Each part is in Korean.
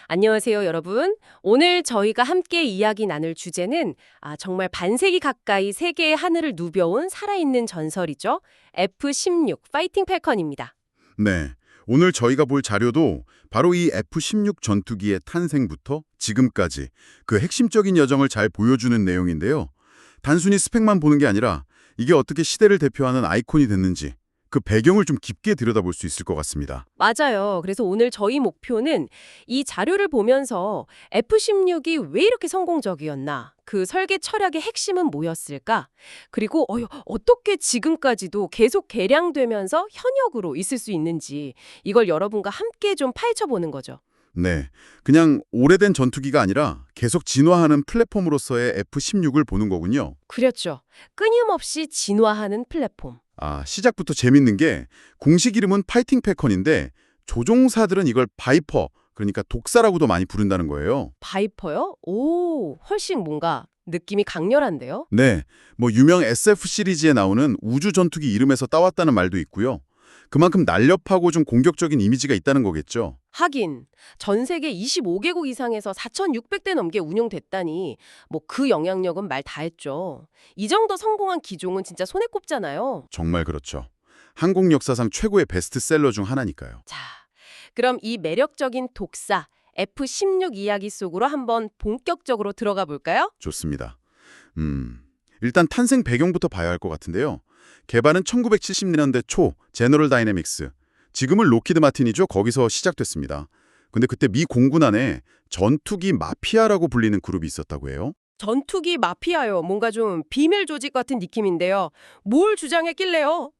안녕하세요, 여러분. 오늘 저희가 함께 이야기 나눌 주제는 정말 반세기 가까이 세계의 하늘을 누벼온 살아있는 전설이죠. F-16 파이팅 팰컨입니다. 네, 오늘 저희가 볼 자료도 바로 이 F-16 전투기의 탄생부터 지금까지 그 핵심적인 여정을 잘 보여주는 내용인데요. 단순히 스펙만 보는 게 아니라 이게 어떻게 시대를 대표하는 아이콘이 됐는지 그 배경을 좀 깊게 들여다볼 수 있을 것 같습니다. 맞아요. 그래서 오늘 저희 목표는 이 자료를 보면서 F-16이 왜 이렇게 성공적이었나? 그 설계 철학의 핵심은 뭐였을까? 그리고 어떻게 지금까지도 계속 개량되면서 현역으로 있을 수 있는지 이걸 여러분과 함께 좀 파헤쳐보는 거죠. 네, 그냥 오래된 전투기가 아니라 계속 진화하는 플랫폼으로서의 F-16을 보는 거군요. 그렇죠. 끊임없이 진화하는 플랫폼. 시작부터 재밌는 게 공식 이름은 파이팅 패컨인데 조종사들은 이걸 바이퍼, 그러니까 독사라고도 많이 부른다는 거예요. 바이퍼요? 오, 훨씬 뭔가 느낌이 강렬한데요? 네, 뭐 유명 SF 시리즈에 나오는 우주 전투기 이름에서 따왔다는 말도 있고요. 그만큼 날렵하고 좀 공격적인 이미지가 있다는 거겠죠. 하긴 전 세계 25개국 이상에서 4,600대 넘게 운용됐다니 뭐 그 영향력은 말 다 했죠. 이 정도 성공한 기종은 진짜 손에 꼽잖아요. 정말 그렇죠. 한국 역사상 최고의 베스트셀러 중 하나니까요. 자, 그럼 이 매력적인 독사 F-16 이야기 속으로 한번 본격적으로 들어가 볼까요? 좋습니다. 일단 탄생 배경부터 봐야 할 것 같은데요. 개발은 1970년대 초 제너럴 다이내믹스, 지금은 로키드 마틴이죠. 거기서 시작됐습니다. 근데 그때 미 공군 안에 전투기 마피아라고 불리는 그룹이 있었다고 해요. 전투기 마피아요. 뭔가 좀 비밀 조직 같은 느낌인데요. 뭘 주장했길래요?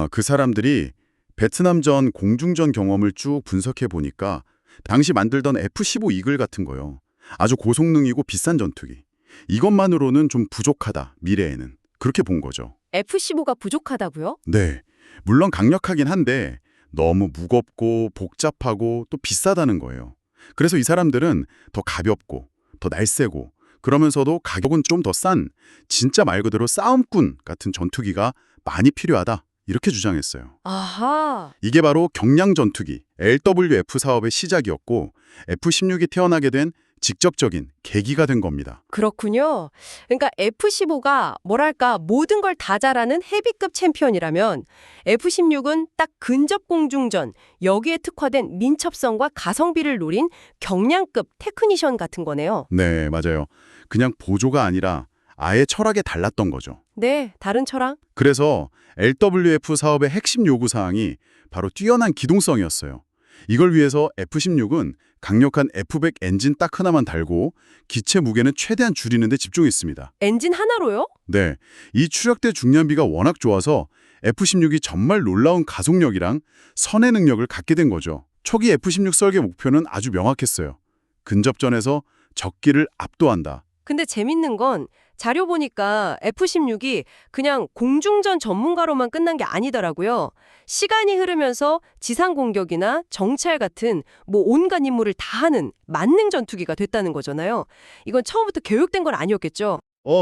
그 사람들이 베트남전 공중전 경험을 쭉 분석해 보니까 당시 만들던 F-15 이글 같은 거요. 아주 고성능이고 비싼 전투기. 이것만으로는 좀 부족하다, 미래에는. 그렇게 본 거죠. F-15가 부족하다고요? 네, 물론 강력하긴 한데 너무 무겁고 복잡하고 또 비싸다는 거예요. 그래서 이 사람들은 더 가볍고 더 날쌔고 그러면서도 가격은 좀 더 싼 진짜 말 그대로 싸움꾼 같은 전투기가 많이 필요하다. 이렇게 주장했어요. 아하. 이게 바로 경량 전투기 LWF 사업의 시작이었고 F-16이 태어나게 된 직접적인 계기가 된 겁니다. 그렇군요. 그러니까 F-15가 뭐랄까 모든 걸 다 잘하는 헤비급 챔피언이라면 F-16은 딱 근접 공중전, 여기에 특화된 민첩성과 가성비를 노린 경량급 테크니션 같은 거네요. 네, 맞아요. 그냥 보조가 아니라 아예 철학에 달랐던 거죠. 네, 다른 철학? 그래서 LWF 사업의 핵심 요구사항이 바로 뛰어난 기동성이었어요. 이걸 위해서 F-16은 강력한 F-100 엔진 딱 하나만 달고 기체 무게는 최대한 줄이는 데 집중했습니다. 엔진 하나로요? 네, 이 추력대 중량비가 워낙 좋아서 F-16이 정말 놀라운 가속력이랑 선의 능력을 갖게 된 거죠. 초기 F-16 설계 목표는 아주 명확했어요. 근접전에서 적기를 압도한다. 근데 재밌는 건 자료 보니까 F-16이 그냥 공중전 전문가로만 끝난 게 아니더라고요. 시간이 흐르면서 지상 공격이나 정찰 같은 뭐 온갖 임무를 다 하는 만능 전투기가 됐다는 거잖아요. 이건 처음부터 교육된 건 아니었겠죠?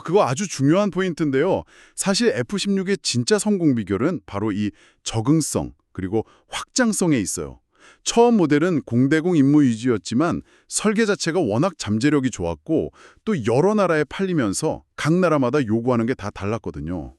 그거 아주 중요한 포인트인데요. 사실 F-16의 진짜 성공 비결은 바로 이 적응성 그리고 확장성에 있어요. 처음 모델은 공대공 임무 위주였지만 설계 자체가 워낙 잠재력이 좋았고 또 여러 나라에 팔리면서 각 나라마다 요구하는 게 다 달랐거든요.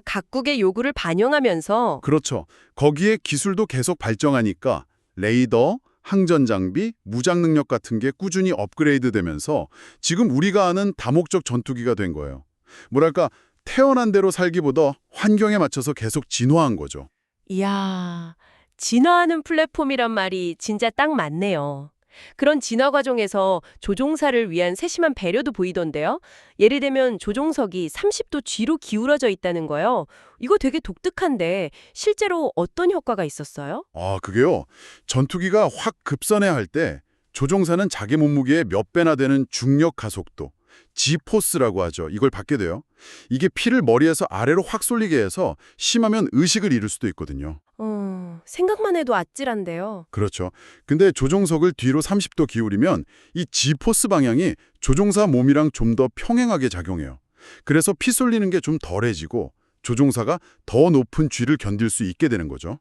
각국의 요구를 반영하면서 그렇죠. 거기에 기술도 계속 발전하니까 레이더, 항전 장비, 무장 능력 같은 게 꾸준히 업그레이드 되면서 지금 우리가 아는 다목적 전투기가 된 거예요. 뭐랄까 태어난 대로 살기보다 환경에 맞춰서 계속 진화한 거죠. 이야, 진화하는 플랫폼이란 말이 진짜 딱 맞네요. 그런 진화 과정에서 조종사를 위한 세심한 배려도 보이던데요. 예를 들면 조종석이 30도 뒤로 기울어져 있다는 거요. 이거 되게 독특한데 실제로 어떤 효과가 있었어요? 그게요. 전투기가 확 급선회할 할 때 조종사는 자기 몸무게의 몇 배나 되는 중력 가속도, G포스라고 하죠. 이걸 받게 돼요. 이게 피를 머리에서 아래로 확 쏠리게 해서 심하면 의식을 잃을 수도 있거든요. 생각만 해도 아찔한데요. 그렇죠. 근데 조종석을 뒤로 30도 기울이면 이 G포스 방향이 조종사 몸이랑 좀 더 평행하게 작용해요. 그래서 피 쏠리는 게 좀 덜해지고 조종사가 더 높은 G를 견딜 수 있게 되는 거죠.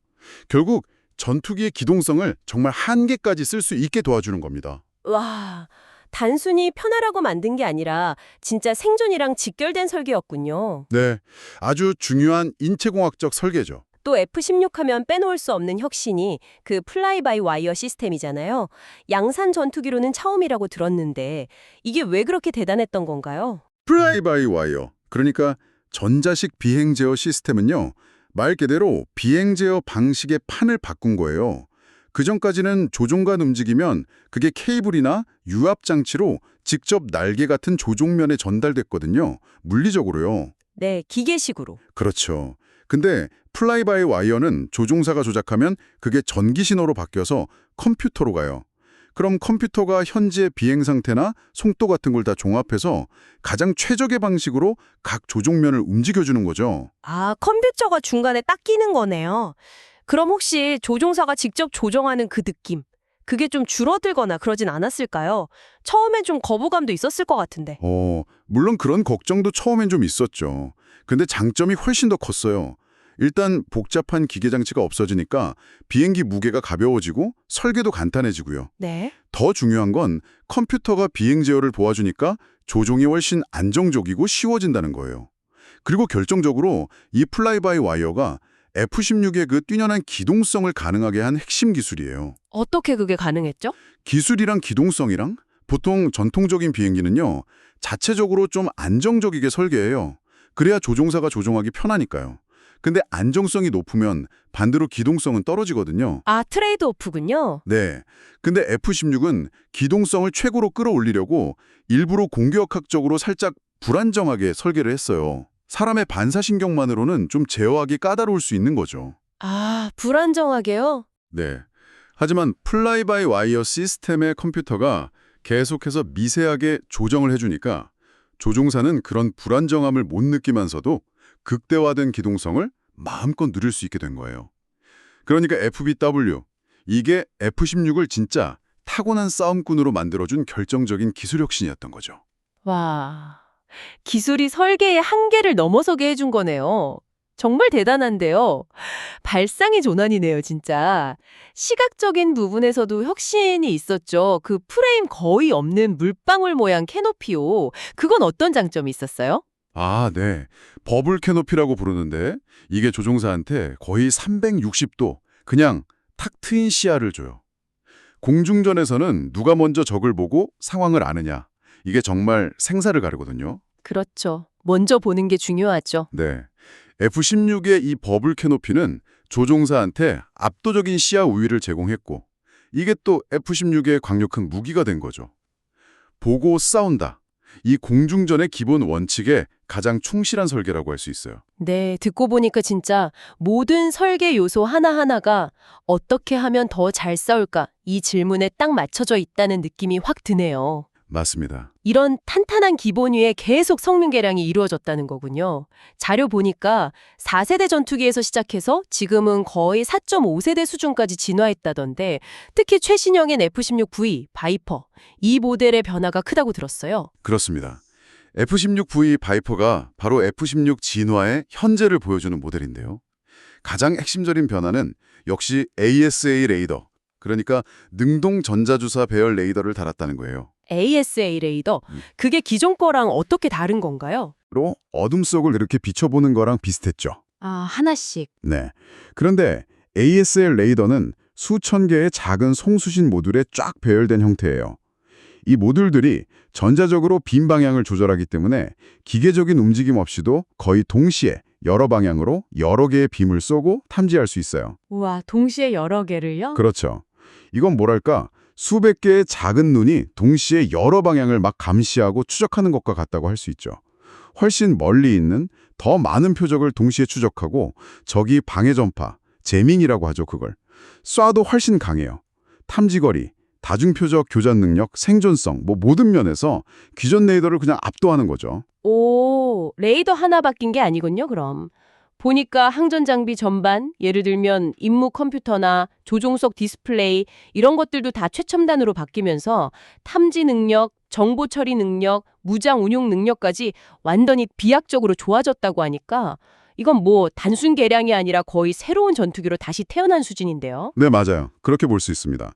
결국 전투기의 기동성을 정말 한계까지 쓸 수 있게 도와주는 겁니다. 와, 단순히 편하라고 만든 게 아니라 진짜 생존이랑 직결된 설계였군요. 네, 아주 중요한 인체공학적 설계죠. 또 F-16 하면 빼놓을 수 없는 혁신이 그 플라이 바이 와이어 시스템이잖아요. 양산 전투기로는 처음이라고 들었는데 이게 왜 그렇게 대단했던 건가요? 플라이 바이 와이어, 그러니까 전자식 비행 제어 시스템은요, 말 그대로 비행 제어 방식의 판을 바꾼 거예요. 그전까지는 조종관 움직이면 그게 케이블이나 유압 장치로 직접 날개 같은 조종면에 전달됐거든요. 물리적으로요. 네, 기계식으로. 그렇죠. 근데 플라이 바이 와이어는 조종사가 조작하면 그게 전기 신호로 바뀌어서 컴퓨터로 가요. 그럼 컴퓨터가 현재 비행 상태나 송도 같은 걸 다 종합해서 가장 최적의 방식으로 각 조종면을 움직여주는 거죠. 아, 컴퓨터가 중간에 딱 끼는 거네요. 그럼 혹시 조종사가 직접 조정하는 그 느낌, 그게 좀 줄어들거나 그러진 않았을까요? 처음엔 좀 거부감도 있었을 것 같은데. 물론 그런 걱정도 처음엔 좀 있었죠. 근데 장점이 훨씬 더 컸어요. 일단 복잡한 기계 장치가 없어지니까 비행기 무게가 가벼워지고 설계도 간단해지고요. 네. 더 중요한 건 컴퓨터가 비행 제어를 도와주니까 조종이 훨씬 안정적이고 쉬워진다는 거예요. 그리고 결정적으로 이 플라이 바이 와이어가 F-16의 그 뛰어난 기동성을 가능하게 한 핵심 기술이에요. 어떻게 그게 가능했죠? 기술이랑 기동성이랑 보통 전통적인 비행기는요, 자체적으로 좀 안정적이게 설계해요. 그래야 조종사가 조종하기 편하니까요. 근데 안정성이 높으면 반대로 기동성은 떨어지거든요. 아, 트레이드 오프군요. 네. 근데 F-16은 기동성을 최고로 끌어올리려고 일부러 공격학적으로 살짝 불안정하게 설계를 했어요. 사람의 반사신경만으로는 좀 제어하기 까다로울 수 있는 거죠. 아, 불안정하게요? 네. 하지만 플라이 바이 와이어 시스템의 컴퓨터가 계속해서 미세하게 조정을 해주니까 조종사는 그런 불안정함을 못 느끼면서도 극대화된 기동성을 마음껏 누릴 수 있게 된 거예요. 그러니까 FBW, 이게 F-16을 진짜 타고난 싸움꾼으로 만들어준 결정적인 기술 혁신이었던 거죠. 와, 기술이 설계의 한계를 넘어서게 해준 거네요. 정말 대단한데요. 발상의 전환이네요, 진짜. 시각적인 부분에서도 혁신이 있었죠. 그 프레임 거의 없는 물방울 모양 캐노피오. 그건 어떤 장점이 있었어요? 아, 네. 버블 캐노피라고 부르는데 이게 조종사한테 거의 360도 그냥 탁 트인 시야를 줘요. 공중전에서는 누가 먼저 적을 보고 상황을 아느냐. 이게 정말 생사를 가르거든요. 그렇죠. 먼저 보는 게 중요하죠. 네. F-16의 이 버블 캐노피는 조종사한테 압도적인 시야 우위를 제공했고 이게 또 F-16의 강력한 무기가 된 거죠. 보고 싸운다. 이 공중전의 기본 원칙에 가장 충실한 설계라고 할 수 있어요. 네, 듣고 보니까 진짜 모든 설계 요소 하나하나가 어떻게 하면 더 잘 싸울까 이 질문에 딱 맞춰져 있다는 느낌이 확 드네요. 맞습니다. 이런 탄탄한 기본 위에 계속 성능 개량이 이루어졌다는 거군요. 자료 보니까 4세대 전투기에서 시작해서 지금은 거의 4.5세대 수준까지 진화했다던데 특히 최신형인 F-16V, 바이퍼, 이 모델의 변화가 크다고 들었어요. 그렇습니다. F-16V 바이퍼가 바로 F-16 진화의 현재를 보여주는 모델인데요. 가장 핵심적인 변화는 역시 ASA 레이더, 그러니까 능동 전자주사 배열 레이더를 달았다는 거예요. ASA 레이더, 그게 기존 거랑 어떻게 다른 건가요? 로 어둠 속을 이렇게 비춰보는 거랑 비슷했죠. 아, 하나씩. 네. 그런데 ASL 레이더는 수천 개의 작은 송수신 모듈에 쫙 배열된 형태예요. 이 모듈들이 전자적으로 빔 방향을 조절하기 때문에 기계적인 움직임 없이도 거의 동시에 여러 방향으로 여러 개의 빔을 쏘고 탐지할 수 있어요. 우와, 동시에 여러 개를요? 그렇죠. 이건 뭐랄까, 수백 개의 작은 눈이 동시에 여러 방향을 막 감시하고 추적하는 것과 같다고 할 수 있죠. 훨씬 멀리 있는 더 많은 표적을 동시에 추적하고 적이 방해 전파, 제밍이라고 하죠, 그걸. 쏴도 훨씬 강해요. 탐지거리, 다중표적 교전 능력, 생존성, 모든 면에서 기존 레이더를 그냥 압도하는 거죠. 오, 레이더 하나 바뀐 게 아니군요, 그럼. 보니까 항전 장비 전반, 예를 들면 임무 컴퓨터나 조종석 디스플레이 이런 것들도 다 최첨단으로 바뀌면서 탐지 능력, 정보 처리 능력, 무장 운용 능력까지 완전히 비약적으로 좋아졌다고 하니까 이건 뭐 단순 개량이 아니라 거의 새로운 전투기로 다시 태어난 수준인데요. 네, 맞아요. 그렇게 볼 수 있습니다.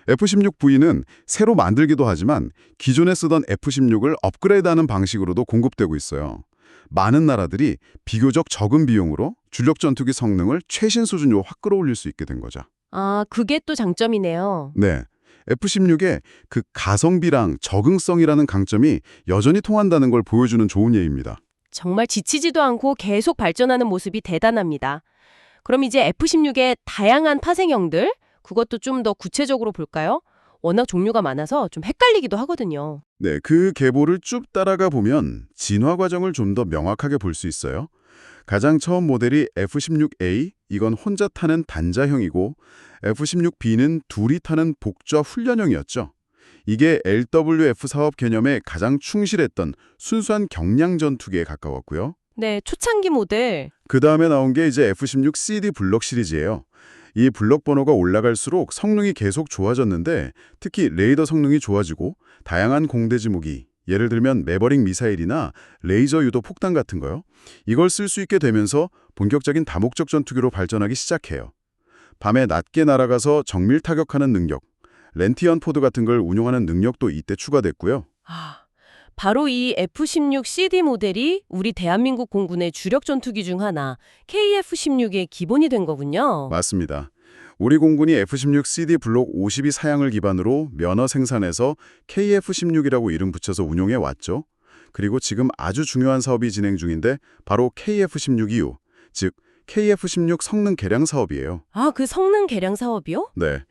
F-16V는 새로 만들기도 하지만 기존에 쓰던 F-16을 업그레이드하는 방식으로도 공급되고 있어요. 많은 나라들이 비교적 적은 비용으로 주력 전투기 성능을 최신 수준으로 확 끌어올릴 수 있게 된 거죠. 아, 그게 또 장점이네요. 네. F-16의 그 가성비랑 적응성이라는 강점이 여전히 통한다는 걸 보여주는 좋은 예입니다. 정말 지치지도 않고 계속 발전하는 모습이 대단합니다. 그럼 이제 F-16의 다양한 파생형들, 그것도 좀 더 구체적으로 볼까요? 워낙 종류가 많아서 좀 헷갈리기도 하거든요. 네, 그 계보를 쭉 따라가 보면 진화 과정을 좀 더 명확하게 볼 수 있어요. 가장 처음 모델이 F-16A, 이건 혼자 타는 단자형이고 F-16B는 둘이 타는 복좌 훈련형이었죠. 이게 LWF 사업 개념에 가장 충실했던 순수한 경량 전투기에 가까웠고요. 네, 초창기 모델. 그 다음에 나온 게 이제 F-16CD 블록 시리즈예요. 이 블록 번호가 올라갈수록 성능이 계속 좋아졌는데 특히 레이더 성능이 좋아지고 다양한 공대지 무기, 예를 들면 매버릭 미사일이나 레이저 유도 폭탄 같은 거요. 이걸 쓸 수 있게 되면서 본격적인 다목적 전투기로 발전하기 시작해요. 밤에 낮게 날아가서 정밀 타격하는 능력, 렌티언 포드 같은 걸 운용하는 능력도 이때 추가됐고요. 아, 바로 이 F-16CD 모델이 우리 대한민국 공군의 주력 전투기 중 하나, KF-16의 기본이 된 거군요. 맞습니다. 우리 공군이 F-16CD 블록 52 사양을 기반으로 면허 생산해서 KF-16이라고 이름 붙여서 운용해 왔죠. 그리고 지금 아주 중요한 사업이 진행 중인데 바로 KF-16이유, 즉 KF-16 성능 개량 사업이에요. 아, 그 성능 개량 사업이요? 네.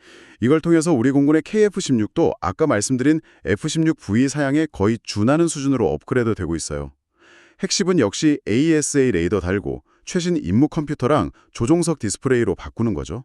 이걸 통해서 우리 공군의 KF-16도 아까 말씀드린 F-16V 사양에 거의 준하는 수준으로 업그레이드 되고 있어요. 핵심은 역시 AESA 레이더 달고 최신 임무 컴퓨터랑 조종석 디스플레이로 바꾸는 거죠.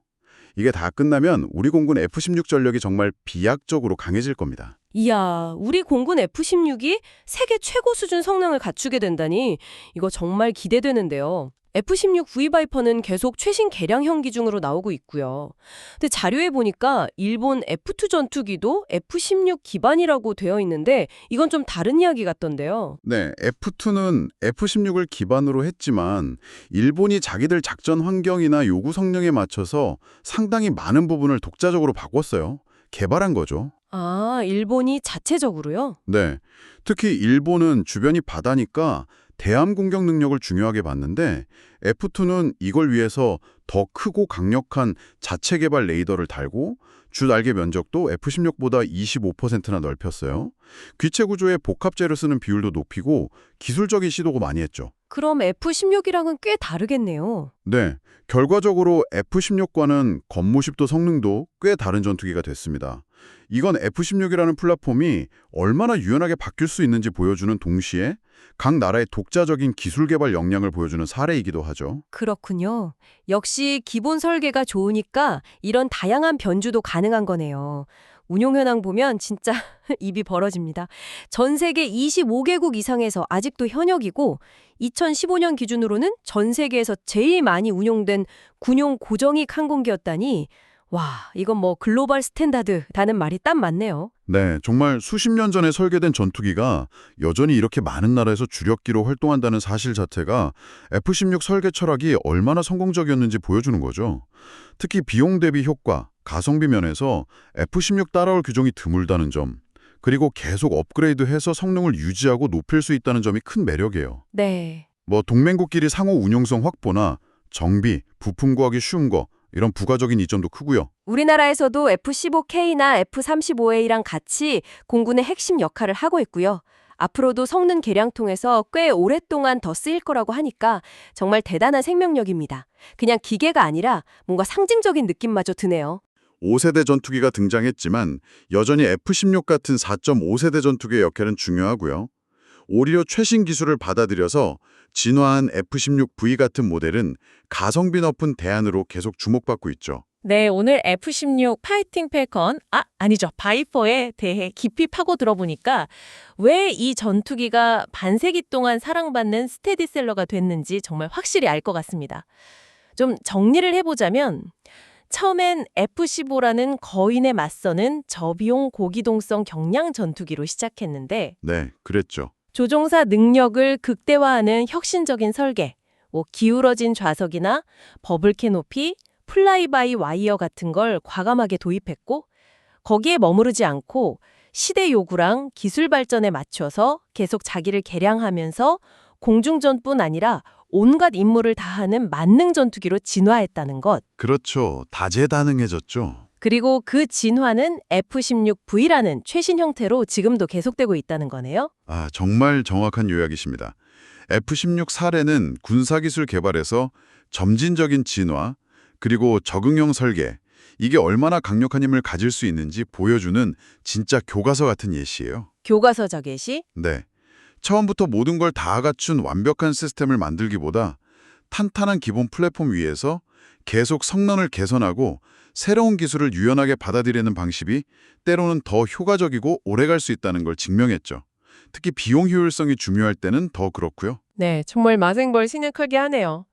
이게 다 끝나면 우리 공군 F-16 전력이 정말 비약적으로 강해질 겁니다. 이야, 우리 공군 F-16이 세계 최고 수준 성능을 갖추게 된다니 이거 정말 기대되는데요. F-16 V 바이퍼는 계속 최신 개량형 기준으로 나오고 있고요. 근데 자료에 보니까 일본 F-2 전투기도 F-16 기반이라고 되어 있는데 이건 좀 다른 이야기 같던데요. 네, F-2는 F-16을 기반으로 했지만 일본이 자기들 작전 환경이나 요구 성능에 맞춰서 상당히 많은 부분을 독자적으로 바꿨어요. 개발한 거죠. 아, 일본이 자체적으로요? 네, 특히 일본은 주변이 바다니까 대함 공격 능력을 중요하게 봤는데 F-2는 이걸 위해서 더 크고 강력한 자체 개발 레이더를 달고 주 날개 면적도 F-16보다 25%나 넓혔어요. 귀체 구조에 복합재를 쓰는 비율도 높이고 기술적인 시도가 많이 했죠. 그럼 F-16이랑은 꽤 다르겠네요. 네, 결과적으로 F-16과는 겉모습도 성능도 꽤 다른 전투기가 됐습니다. 이건 F-16이라는 플랫폼이 얼마나 유연하게 바뀔 수 있는지 보여주는 동시에 각 나라의 독자적인 기술 개발 역량을 보여주는 사례이기도 하죠. 그렇군요. 역시 기본 설계가 좋으니까 이런 다양한 변주도 가능한 거네요. 운용 현황 보면 진짜 입이 벌어집니다. 전 세계 25개국 이상에서 아직도 현역이고 2015년 기준으로는 전 세계에서 제일 많이 운용된 군용 고정익 항공기였다니 와, 이건 뭐 글로벌 스탠다드라는 말이 딱 맞네요. 네, 정말 수십 년 전에 설계된 전투기가 여전히 이렇게 많은 나라에서 주력기로 활동한다는 사실 자체가 F-16 설계 철학이 얼마나 성공적이었는지 보여주는 거죠. 특히 비용 대비 효과, 가성비 면에서 F-16 따라올 규정이 드물다는 점, 그리고 계속 업그레이드해서 성능을 유지하고 높일 수 있다는 점이 큰 매력이에요. 네. 뭐 동맹국끼리 상호 운용성 확보나 정비, 부품 구하기 쉬운 거 이런 부가적인 이점도 크고요. 우리나라에서도 F-15K나 F-35A랑 같이 공군의 핵심 역할을 하고 있고요. 앞으로도 성능 개량 통해서 꽤 오랫동안 더 쓰일 거라고 하니까 정말 대단한 생명력입니다. 그냥 기계가 아니라 뭔가 상징적인 느낌마저 드네요. 5세대 전투기가 등장했지만 여전히 F-16 같은 4.5세대 전투기의 역할은 중요하고요. 오히려 최신 기술을 받아들여서 진화한 F-16V 같은 모델은 가성비 높은 대안으로 계속 주목받고 있죠. 네, 오늘 F-16 파이팅 팰컨, 아니죠. 바이퍼에 대해 깊이 파고 들어보니까 왜 이 전투기가 반세기 동안 사랑받는 스테디셀러가 됐는지 정말 확실히 알 것 같습니다. 좀 정리를 해보자면 처음엔 F-15라는 거인에 맞서는 저비용 고기동성 경량 전투기로 시작했는데 네, 그랬죠. 조종사 능력을 극대화하는 혁신적인 설계, 뭐 기울어진 좌석이나 버블 캐노피, 플라이바이 와이어 같은 걸 과감하게 도입했고 거기에 머무르지 않고 시대 요구랑 기술 발전에 맞춰서 계속 자기를 개량하면서 공중전뿐 아니라 온갖 임무를 다하는 만능 전투기로 진화했다는 것. 그렇죠. 다재다능해졌죠. 그리고 그 진화는 F-16V라는 최신 형태로 지금도 계속되고 있다는 거네요. 아, 정말 정확한 요약이십니다. F-16 사례는 군사기술 개발에서 점진적인 진화, 그리고 적응형 설계, 이게 얼마나 강력한 힘을 가질 수 있는지 보여주는 진짜 교과서 같은 예시예요. 교과서 자개시? 네. 처음부터 모든 걸 다 갖춘 완벽한 시스템을 만들기보다 탄탄한 기본 플랫폼 위에서 계속 성능을 개선하고 새로운 기술을 유연하게 받아들이는 방식이 때로는 더 효과적이고 오래갈 수 있다는 걸 증명했죠. 특히 비용 효율성이 중요할 때는 더 그렇고요. 네, 정말 마생벌 신을 크게 하네요.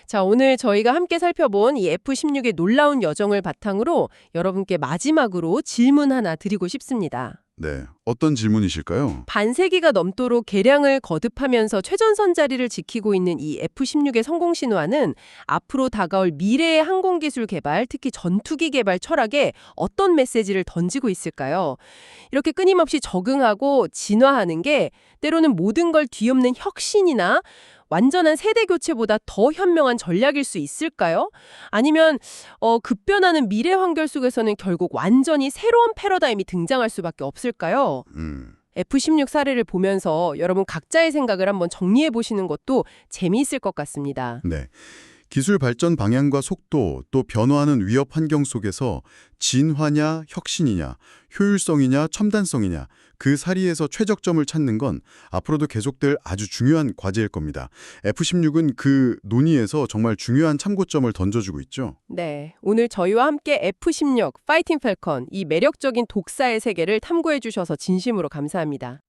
자, 오늘 저희가 함께 살펴본 이 F-16의 놀라운 여정을 바탕으로 여러분께 마지막으로 질문 하나 드리고 싶습니다. 네, 어떤 질문이실까요? 반세기가 넘도록 개량을 거듭하면서 최전선 자리를 지키고 있는 이 F-16의 성공 신화는 앞으로 다가올 미래의 항공기술 개발, 특히 전투기 개발 철학에 어떤 메시지를 던지고 있을까요? 이렇게 끊임없이 적응하고 진화하는 게 때로는 모든 걸 뒤엎는 혁신이나 완전한 세대 교체보다 더 현명한 전략일 수 있을까요? 아니면 급변하는 미래 환경 속에서는 결국 완전히 새로운 패러다임이 등장할 수밖에 없을까요? F-16 사례를 보면서 여러분 각자의 생각을 한번 정리해 보시는 것도 재미있을 것 같습니다. 네. 기술 발전 방향과 속도, 또 변화하는 위협 환경 속에서 진화냐, 혁신이냐, 효율성이냐, 첨단성이냐, 그 사이에서 최적점을 찾는 건 앞으로도 계속될 아주 중요한 과제일 겁니다. F-16은 그 논의에서 정말 중요한 참고점을 던져주고 있죠. 네, 오늘 저희와 함께 F-16 파이팅 팰컨 이 매력적인 독사의 세계를 탐구해 주셔서 진심으로 감사합니다.